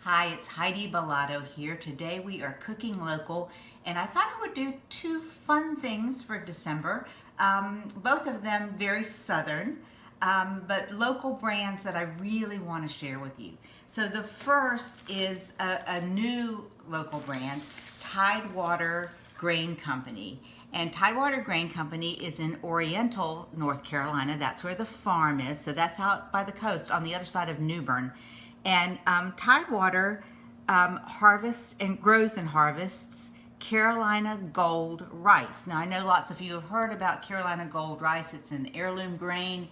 Hi, it's Heidi Billotto here. Today we are cooking local, and I thought I would do two fun things for December. Both of them very southern, but local brands that I really want to share with you. So the first is a new local brand, Tidewater Grain Company. And Tidewater Grain Company is in Oriental, North Carolina. That's where the farm is. So that's out by the coast on the other side of New Bern. And Tidewater harvests and grows and harvests Carolina Gold rice. Now I know lots of you have heard about Carolina Gold rice. It's an heirloom grain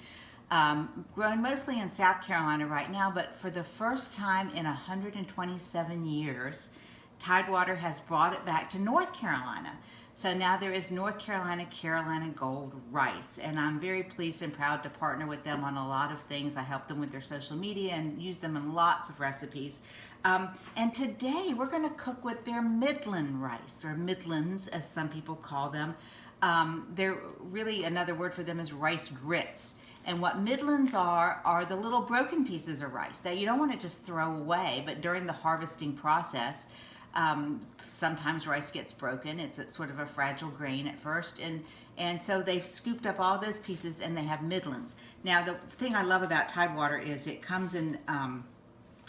grown mostly in South Carolina right now, but for the first time in 127 years, Tidewater has brought it back to North Carolina. So now there is North Carolina Gold rice, and I'm very pleased and proud to partner with them on a lot of things. I help them with their social media and use them in lots of recipes. And today we're going to cook with their Midland rice, or Midlands as some people call them. They're really, another word for them is rice grits. And what Midlands are the little broken pieces of rice that you don't want to just throw away, but during the harvesting process, sometimes rice gets broken. It's sort of a fragile grain at first, and so they've scooped up all those pieces and they have Midlands. Now the thing I love about Tidewater is it comes in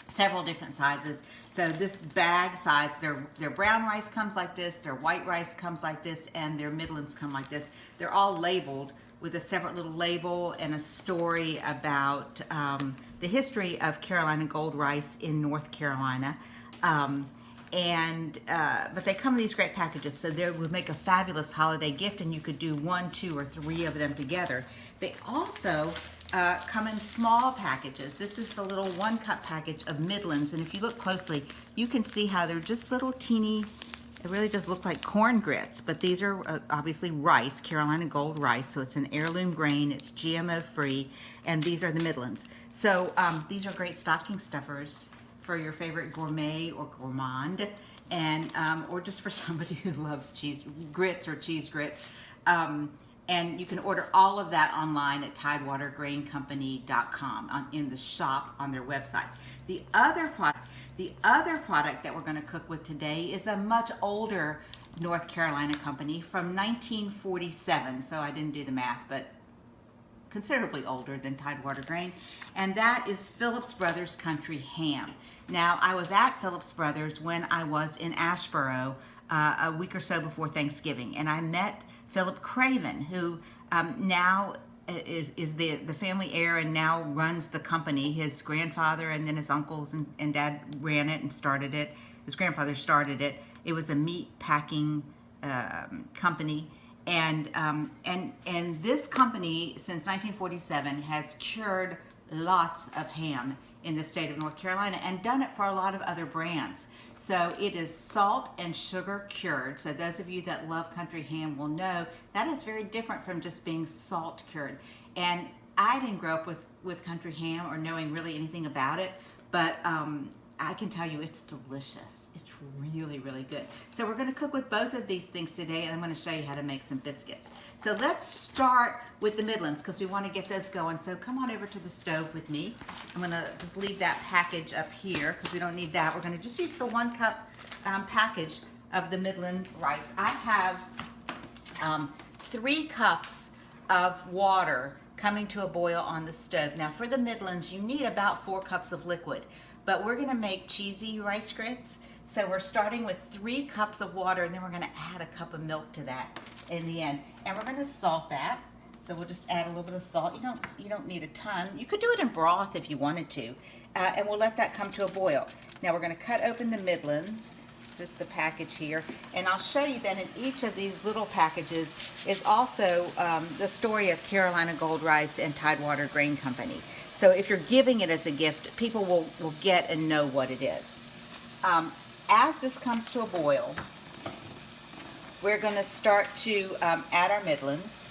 several different sizes. So this bag size, their brown rice comes like this, their white rice comes like this, and their Midlands come like this. They're all labeled with a separate little label and a story about the history of Carolina Gold rice in North Carolina. But they come in these great packages, so they would make a fabulous holiday gift, and you could do 1, 2, or 3 of them together. They also come in small packages. This is the little 1-cup package of Midlands, and if you look closely, you can see how they're just little teeny, it really does look like corn grits, but these are obviously rice, Carolina Gold rice, so it's an heirloom grain, it's GMO-free, and these are the Midlands. So these are great stocking stuffers for your favorite gourmet or gourmand, and or just for somebody who loves cheese grits or cheese grits. And you can order all of that online at tidewatergraincompany.com in the shop on their website. The other product that we're going to cook with today is a much older North Carolina company from 1947. So I didn't do the math, but considerably older than Tidewater Grain, and that is Phillips Brothers Country Ham. Now, I was at Phillips Brothers when I was in Asheboro a week or so before Thanksgiving, and I met Philip Craven, who now is the family heir and now runs the company. His grandfather and then his uncles and dad ran it and started it. His grandfather started it. It was a meat packing company. And this company, since 1947, has cured lots of ham in the state of North Carolina and done it for a lot of other brands. So it is salt and sugar cured. So those of you that love country ham will know that is very different from just being salt cured. And I didn't grow up with country ham or knowing really anything about it, but I can tell you it's delicious. It's really, really good. So we're going to cook with both of these things today, and I'm going to show you how to make some biscuits. So let's start with the Midlands because we want to get those going. So come on over to the stove with me. I'm going to just leave that package up here because we don't need that. We're going to just use the 1-cup package of the Midland rice. I have 3 cups of water coming to a boil on the stove. Now for the Midlands, you need about 4 cups of liquid. But we're going to make cheesy rice grits, so we're starting with 3 cups of water, and then we're going to add a cup of milk to that in the end. And we're going to salt that, so we'll just add a little bit of salt. You don't need a ton. You could do it in broth if you wanted to, and we'll let that come to a boil. Now we're going to cut open the Midlands, just the package here, and I'll show you then in each of these little packages is also the story of Carolina Gold rice and Tidewater Grain Company. So if you're giving it as a gift, people will get and know what it is. As this comes to a boil, we're going to start to add our Midlands.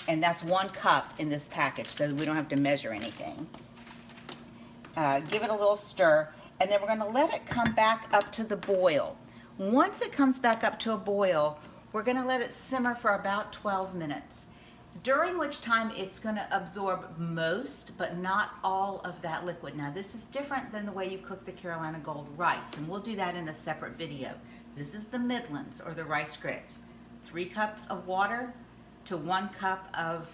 And that's 1 cup in this package, so we don't have to measure anything. Give it a little stir, and then we're going to let it come back up to the boil. Once it comes back up to a boil, we're going to let it simmer for about 12 minutes. during which time it's going to absorb most, but not all of that liquid. Now, this is different than the way you cook the Carolina Gold rice, and we'll do that in a separate video. This is the Midlands, or the rice grits. 3 cups of water to 1 cup of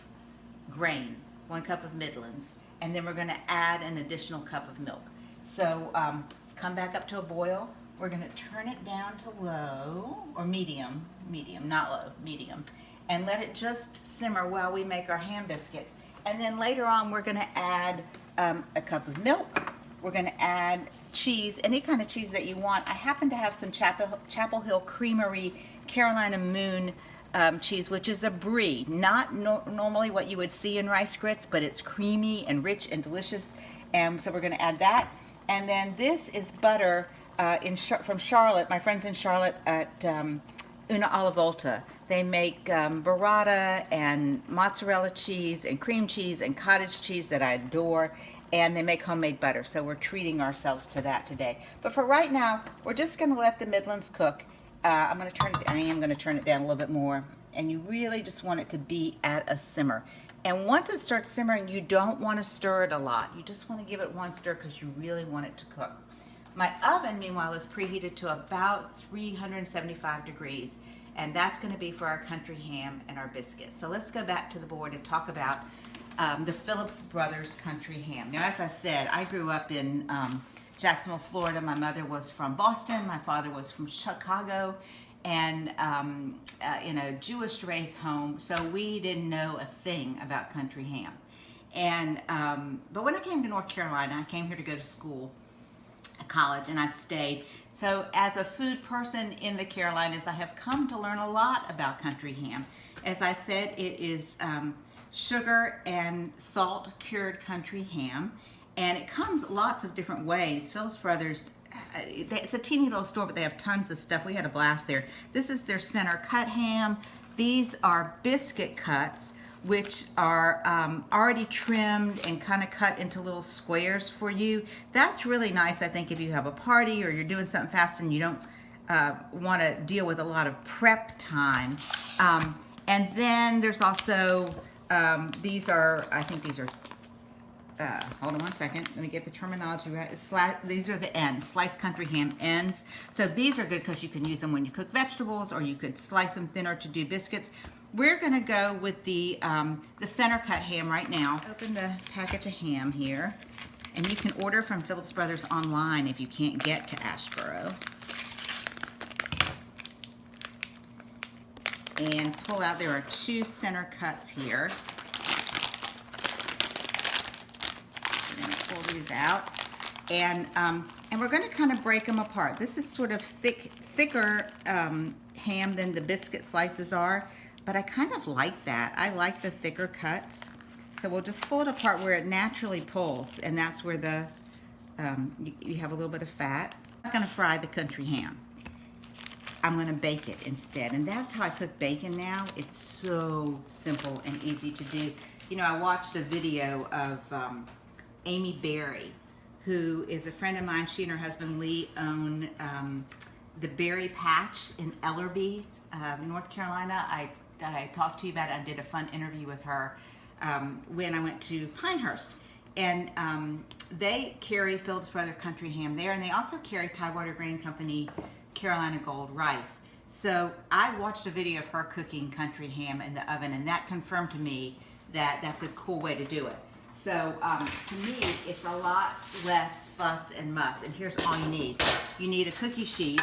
grain, 1 cup of Midlands, and then we're going to add an additional cup of milk. So let's come back up to a boil. We're going to turn it down to low, or medium, not low, medium, and let it just simmer while we make our ham biscuits. And then later on, we're going to add a cup of milk. We're going to add cheese, any kind of cheese that you want. I happen to have some Chapel Hill Creamery Carolina Moon cheese, which is a brie, not normally what you would see in rice grits, but it's creamy and rich and delicious. And so we're going to add that. And then this is butter from Charlotte, my friends in Charlotte at Una alla Volta. They make burrata and mozzarella cheese and cream cheese and cottage cheese that I adore, and they make homemade butter. So we're treating ourselves to that today. But for right now, we're just going to let the Midlands cook. I am going to turn it down a little bit more, and you really just want it to be at a simmer. And once it starts simmering, you don't want to stir it a lot. You just want to give it one stir because you really want it to cook. My oven, meanwhile, is preheated to about 375 degrees, and that's going to be for our country ham and our biscuits. So let's go back to the board and talk about the Phillips Brothers country ham. Now, as I said, I grew up in Jacksonville, Florida. My mother was from Boston. My father was from Chicago, and in a Jewish raised home, so we didn't know a thing about country ham. And but when I came to North Carolina, I came here to go to school, college, and I've stayed. So as a food person in the Carolinas, I have come to learn a lot about country ham. As I said, it is sugar and salt cured country ham, and it comes lots of different ways. Phillips Brothers, it's a teeny little store, but they have tons of stuff. We had a blast there. This is their center cut ham. These are biscuit cuts, which are already trimmed and kind of cut into little squares for you. That's really nice, I think, if you have a party or you're doing something fast and you don't want to deal with a lot of prep time. And then there's also, these are, I think these are, hold on one second, let me get the terminology right. These are the ends, sliced country ham ends. So these are good because you can use them when you cook vegetables, or you could slice them thinner to do biscuits. We're going to go with the center cut ham right now. Open the package of ham here, and you can order from Phillips Brothers online if you can't get to Asheboro. And pull out, there are 2 center cuts here. We're going to pull these out, and we're going to kind of break them apart. This is sort of thicker ham than the biscuit slices are. But I kind of like that. I like the thicker cuts. So we'll just pull it apart where it naturally pulls, and that's where the you have a little bit of fat. I'm not going to fry the country ham. I'm going to bake it instead, and that's how I cook bacon now. It's so simple and easy to do. You know, I watched a video of Amy Berry, who is a friend of mine. She and her husband Lee own the Berry Patch in Ellerby, North Carolina. I talked to you about it. I did a fun interview with her when I went to Pinehurst. And they carry Phillips Brothers country ham there, and they also carry Tidewater Grain Company Carolina Gold rice. So I watched a video of her cooking country ham in the oven, and that confirmed to me that that's a cool way to do it. So to me, it's a lot less fuss and muss. And here's all you need. You need a cookie sheet.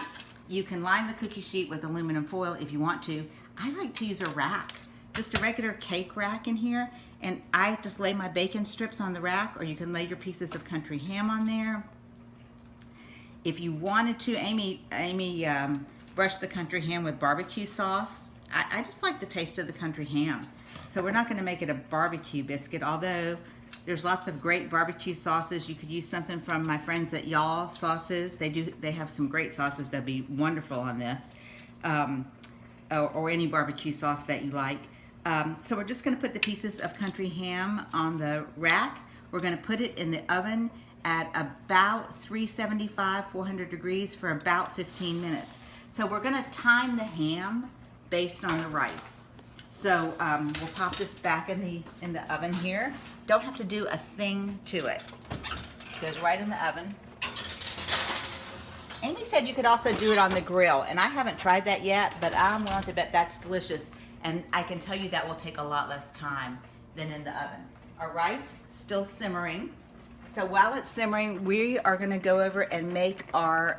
You can line the cookie sheet with aluminum foil if you want to. I like to use a rack, just a regular cake rack in here, and I just lay my bacon strips on the rack, or you can lay your pieces of country ham on there. If you wanted to, Amy brushed the country ham with barbecue sauce. I just like the taste of the country ham. So we're not going to make it a barbecue biscuit, although there's lots of great barbecue sauces. You could use something from my friends at Y'all Sauces. They have some great sauces that'd be wonderful on this. Or any barbecue sauce that you like. So we're just going to put the pieces of country ham on the rack. We're going to put it in the oven at about 375, 400 degrees for about 15 minutes. So we're going to time the ham based on the rice. So we'll pop this back in the oven here. Don't have to do a thing to it. Goes right in the oven. Amy said you could also do it on the grill, and I haven't tried that yet, but I'm willing to bet that's delicious, and I can tell you that will take a lot less time than in the oven. Our rice still simmering. So while it's simmering, we are going to go over and make our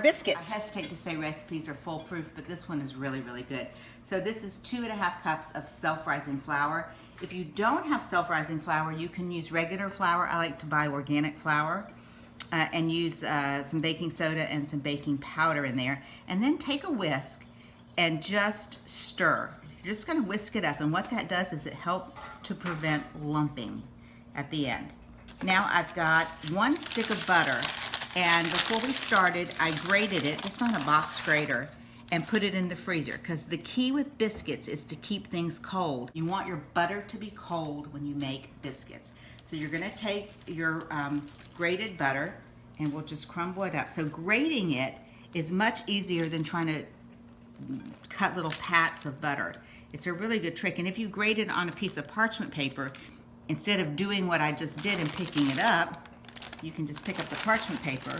biscuits. I hesitate to say recipes are foolproof, but this one is really, really good. So this is 2½ cups of self-rising flour. If you don't have self-rising flour, you can use regular flour. I like to buy organic flour and use some baking soda and some baking powder in there. And then take a whisk and just stir. You're just going to whisk it up, and what that does is it helps to prevent lumping at the end. Now I've got 1 stick of butter, and before we started I grated it just on a box grater and put it in the freezer, because the key with biscuits is to keep things cold. You want your butter to be cold when you make biscuits. So you're going to take your grated butter and we'll just crumble it up. So grating it is much easier than trying to cut little pats of butter. It's a really good trick, and if you grate it on a piece of parchment paper, instead of doing what I just did and picking it up, you can just pick up the parchment paper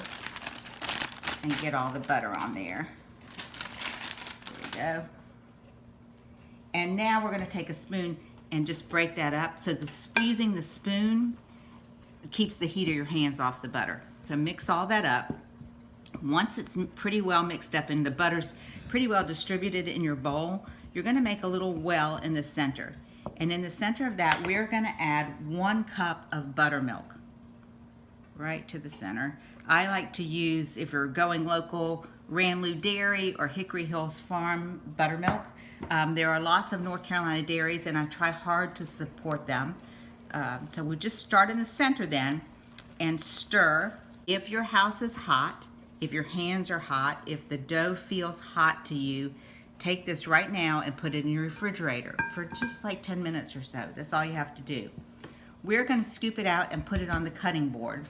and get all the butter on there. There we go. And now we're going to take a spoon and just break that up. So using the spoon keeps the heat of your hands off the butter. So mix all that up. Once it's pretty well mixed up and the butter's pretty well distributed in your bowl, you're going to make a little well in the center. And in the center of that, we're going to add 1 cup of buttermilk right to the center. I like to use, if you're going local, Ranloo Dairy or Hickory Hills Farm buttermilk. There are lots of North Carolina dairies, and I try hard to support them. So we'll just start in the center then and stir. If your house is hot, if your hands are hot, if the dough feels hot to you, take this right now and put it in your refrigerator for just like 10 minutes or so. That's all you have to do. We're going to scoop it out and put it on the cutting board.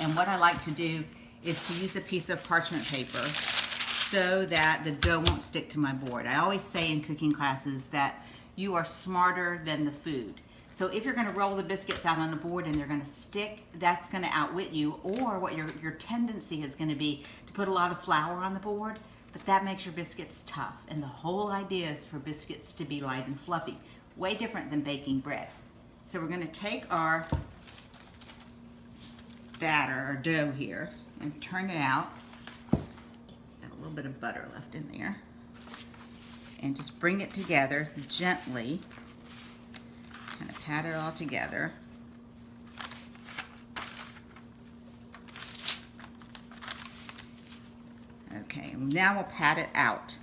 And what I like to do is to use a piece of parchment paper so that the dough won't stick to my board. I always say in cooking classes that you are smarter than the food. So if you're going to roll the biscuits out on the board and they're going to stick, that's going to outwit you. Or what your tendency is going to be to put a lot of flour on the board, but that makes your biscuits tough. And the whole idea is for biscuits to be light and fluffy. Way different than baking bread. So we're going to take our batter or dough here and turn it out. Got a little bit of butter left in there. And just bring it together gently. Kind of pat it all together. Okay, now we'll pat it out.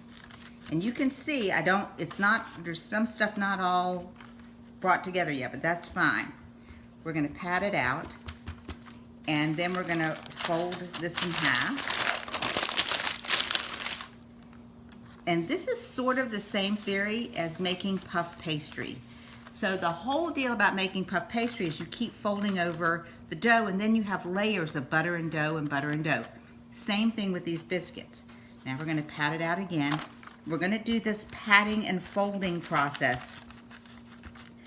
And you can see there's some stuff not all brought together yet, but that's fine. We're going to pat it out, and then we're going to fold this in half. And this is sort of the same theory as making puff pastry. So the whole deal about making puff pastry is you keep folding over the dough, and then you have layers of butter and dough and butter and dough. Same thing with these biscuits. Now we're going to pat it out again. We're going to do this patting and folding process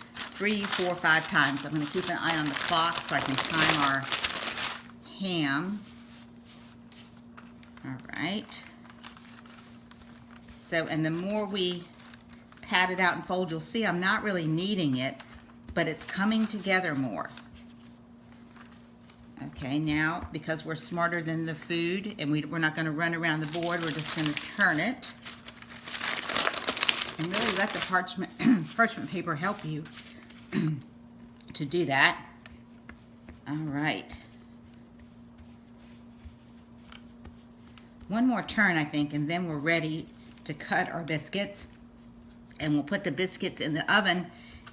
3, 4, 5 times. I'm going to keep an eye on the clock so I can time our ham. All right. So, and the more we pat it out and fold, you'll see I'm not really kneading it, but it's coming together more. Okay, now, because we're smarter than the food and we're not going to run around the board, we're just going to turn it and really let the parchment paper help you to do that. All right. One more turn, I think, and then we're ready to cut our biscuits. And we'll put the biscuits in the oven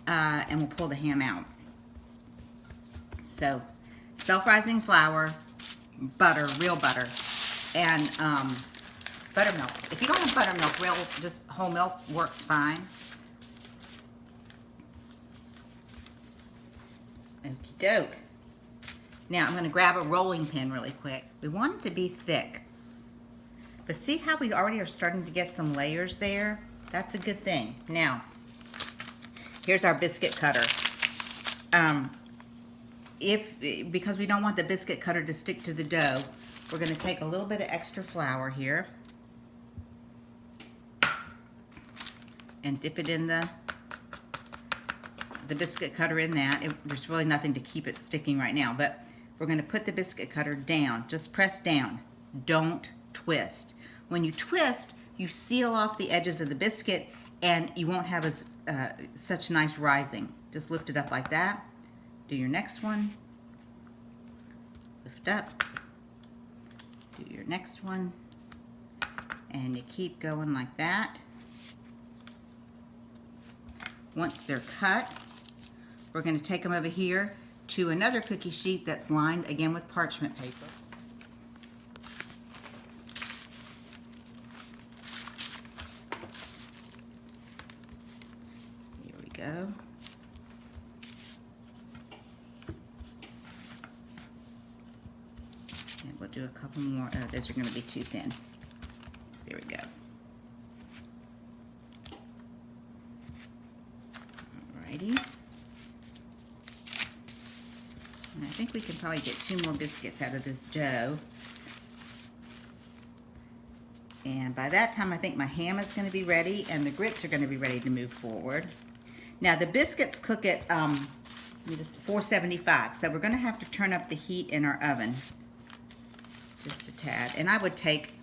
and we'll pull the ham out. So, self-rising flour, butter, real butter, and buttermilk. If you don't have buttermilk, just whole milk works fine. Okie doke. Now I'm going to grab a rolling pin really quick. We want it to be thick. But see how we already are starting to get some layers there? That's a good thing. Now, here's our biscuit cutter. Because we don't want the biscuit cutter to stick to the dough, we're going to take a little bit of extra flour here and dip it in the biscuit cutter in that. There's really nothing to keep it sticking right now, but we're going to put the biscuit cutter down. Just press down. Don't twist. When you twist, you seal off the edges of the biscuit and you won't have such nice rising. Just lift it up like that. Do your next one. Lift up. Do your next one. And you keep going like that. Once they're cut, we're going to take them over here to another cookie sheet that's lined again with parchment paper. Here we go. And we'll do a couple more. Oh, those are going to be too thin. There we go. Alrighty. And I think we can probably get 2 more biscuits out of this dough. And by that time, I think my ham is going to be ready and the grits are going to be ready to move forward. Now, the biscuits cook at 475, so we're going to have to turn up the heat in our oven just a tad. And I would take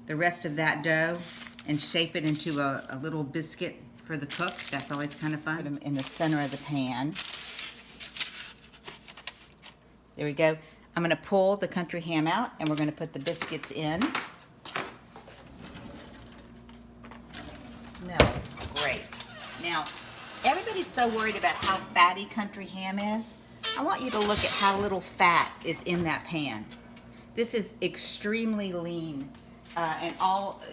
the rest of that dough and shape it into a little biscuit for the cook. That's always kind of fun. Put them in the center of the pan. There we go. I'm going to pull the country ham out and we're going to put the biscuits in. Smells great. Now, everybody's so worried about how fatty country ham is. I want you to look at how little fat is in that pan. This is extremely lean. And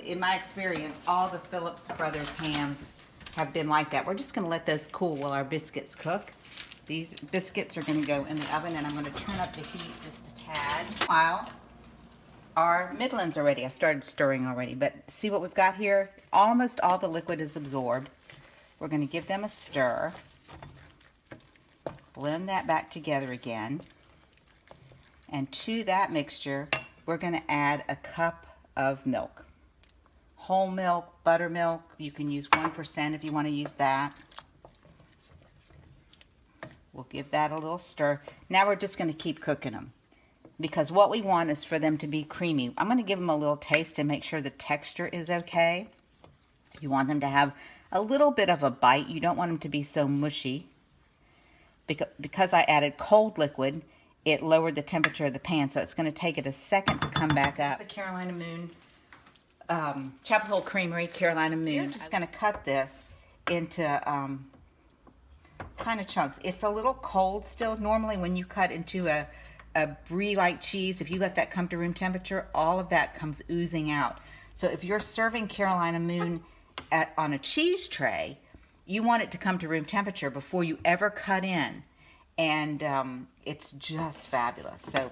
in my experience, all the Phillips Brothers hams have been like that. We're just going to let those cool while our biscuits cook. These biscuits are going to go in the oven, and I'm going to turn up the heat just a tad. While our middlings are ready. I started stirring already, but see what we've got here? Almost all the liquid is absorbed. We're going to give them a stir. Blend that back together again. And to that mixture, we're going to add a cup of milk. Whole milk, buttermilk. You can use 1% if you want to use that. We'll give that a little stir. Now we're just going to keep cooking them because what we want is for them to be creamy. I'm going to give them a little taste to make sure the texture is okay. You want them to have a little bit of a bite. You don't want them to be so mushy. Because I added cold liquid, it lowered the temperature of the pan, so it's going to take it a second to come back up. The Carolina Moon, Chapel Hill Creamery Carolina Moon. I'm just going to cut this into kind of chunks. It's a little cold still. Normally when you cut into a brie-like cheese, if you let that come to room temperature, all of that comes oozing out. So if you're serving Carolina Moon on a cheese tray, you want it to come to room temperature before you ever cut in. And it's just fabulous. So,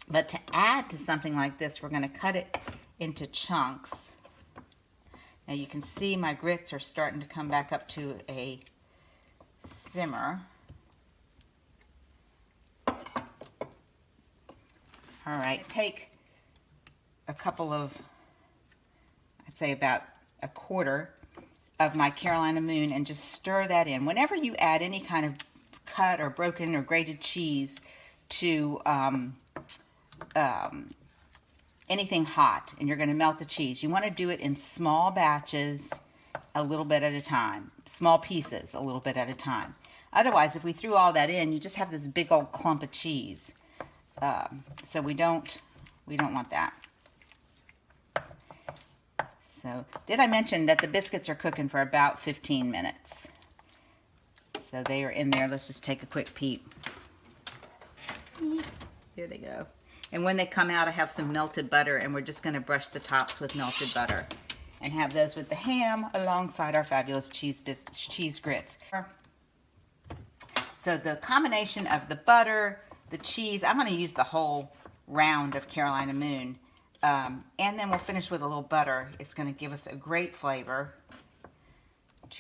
but to add to something like this, we're going to cut it into chunks. Now you can see my grits are starting to come back up to a simmer. All right, take a couple of, I'd say about a quarter of my Carolina Moon and just stir that in. Whenever you add any kind of cut or broken or grated cheese to anything hot and you're going to melt the cheese, you want to do it in small batches, a little bit at a time, small pieces, a little bit at a time. Otherwise, if we threw all that in, you just have this big old clump of cheese. So we don't want that. So, did I mention that the biscuits are cooking for about 15 minutes? So they are in there. Let's just take a quick peep. Here they go. And when they come out, I have some melted butter, and we're just going to brush the tops with melted butter and have those with the ham alongside our fabulous cheese grits. So the combination of the butter, the cheese, I'm going to use the whole round of Carolina Moon. And then we'll finish with a little butter. It's going to give us a great flavor.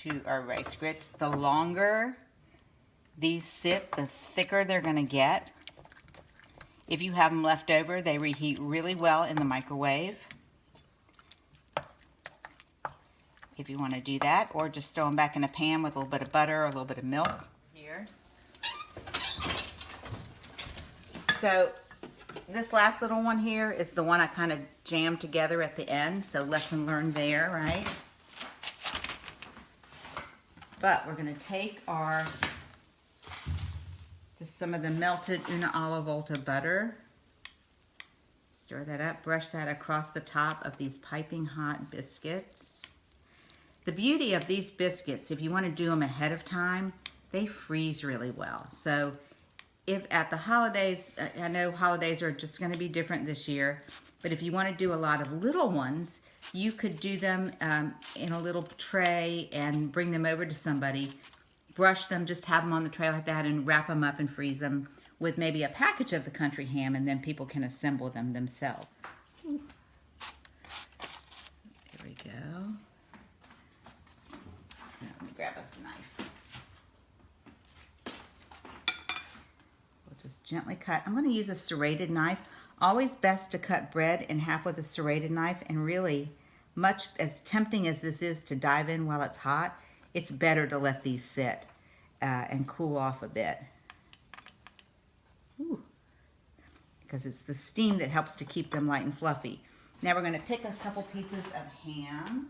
to our rice grits. The longer these sit, the thicker they're going to get. If you have them left over, they reheat really well in the microwave. If you want to do that, or just throw them back in a pan with a little bit of butter or a little bit of milk. Here. So this last little one here is the one I kind of jammed together at the end, so lesson learned there, right? But we're going to take our, just some of the melted una alla volta butter, stir that up, brush that across the top of these piping hot biscuits. The beauty of these biscuits, if you want to do them ahead of time, they freeze really well. So if at the holidays, I know holidays are just going to be different this year, but if you want to do a lot of little ones, you could do them in a little tray and bring them over to somebody, brush them, just have them on the tray like that, and wrap them up and freeze them with maybe a package of the country ham, and then people can assemble them themselves. There we go. Let me grab us a knife. We'll just gently cut. I'm going to use a serrated knife. Always best to cut bread in half with a serrated knife, and really, much as tempting as this is to dive in while it's hot, it's better to let these sit and cool off a bit. Ooh. Because it's the steam that helps to keep them light and fluffy. Now we're going to pick a couple pieces of ham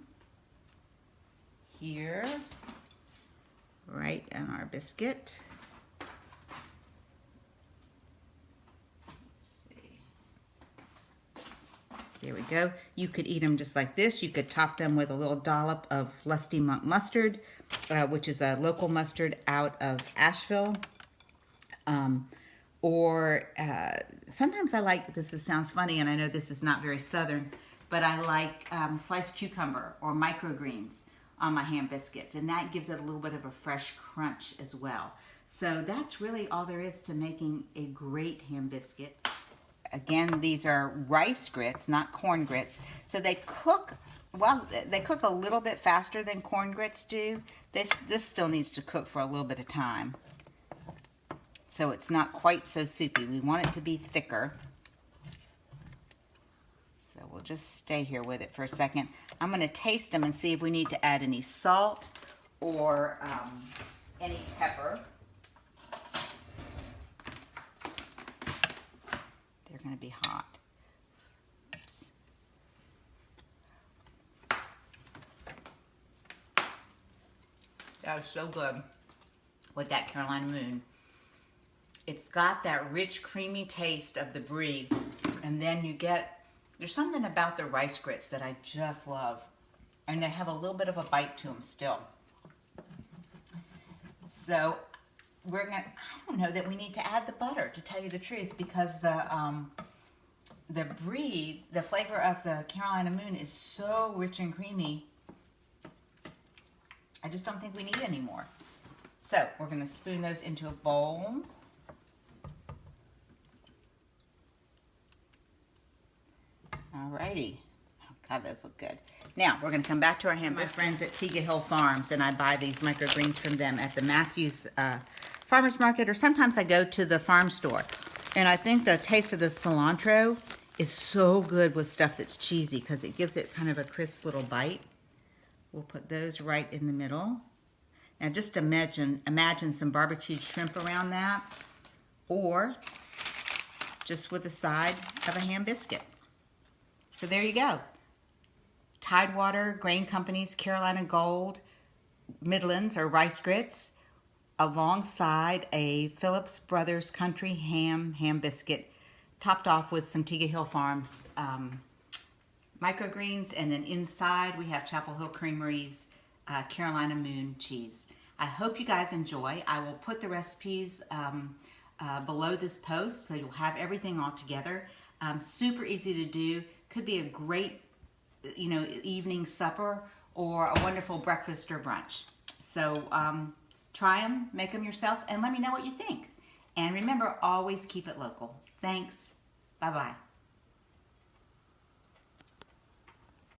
here, right on our biscuit. There we go. You could eat them just like this. You could top them with a little dollop of Lusty Monk mustard, which is a local mustard out of Asheville. Sometimes I like, this sounds funny, and I know this is not very southern, but I like sliced cucumber or microgreens on my ham biscuits, and that gives it a little bit of a fresh crunch as well. So that's really all there is to making a great ham biscuit. Again, these are rice grits, not corn grits. So they cook, well, they cook a little bit faster than corn grits do. This still needs to cook for a little bit of time. So it's not quite so soupy. We want it to be thicker. So we'll just stay here with it for a second. I'm going to taste them and see if we need to add any salt or any pepper. They're going to be hot. Oops. That was so good with that Carolina Moon. It's got that rich, creamy taste of the brie, and then you get, there's something about the rice grits that I just love, and they have a little bit of a bite to them still. So we're gonna, I don't know that we need to add the butter, to tell you the truth, because the brie, the flavor of the Carolina Moon is so rich and creamy. I just don't think we need any more. So we're gonna spoon those into a bowl. Alrighty. Oh God, those look good. Now we're gonna come back to our ham. My friends at Tega Hill Farms, and I buy these microgreens from them at the Matthews Farmers Market, or sometimes I go to the farm store. And I think the taste of the cilantro is so good with stuff that's cheesy, because it gives it kind of a crisp little bite. We'll put those right in the middle. Now just imagine some barbecued shrimp around that, or just with the side of a ham biscuit. So there you go. Tidewater Grain Company's Carolina Gold Midlands or rice grits, alongside a Phillips Brothers Country ham biscuit, topped off with some Tega Hill Farms microgreens, and then inside we have Chapel Hill Creamery's Carolina Moon cheese. I hope you guys enjoy. I will put the recipes below this post, so you'll have everything all together. Super easy to do. Could be a great, evening supper, or a wonderful breakfast or brunch. So try them, make them yourself, and let me know what you think. And remember, always keep it local. Thanks. Bye-bye.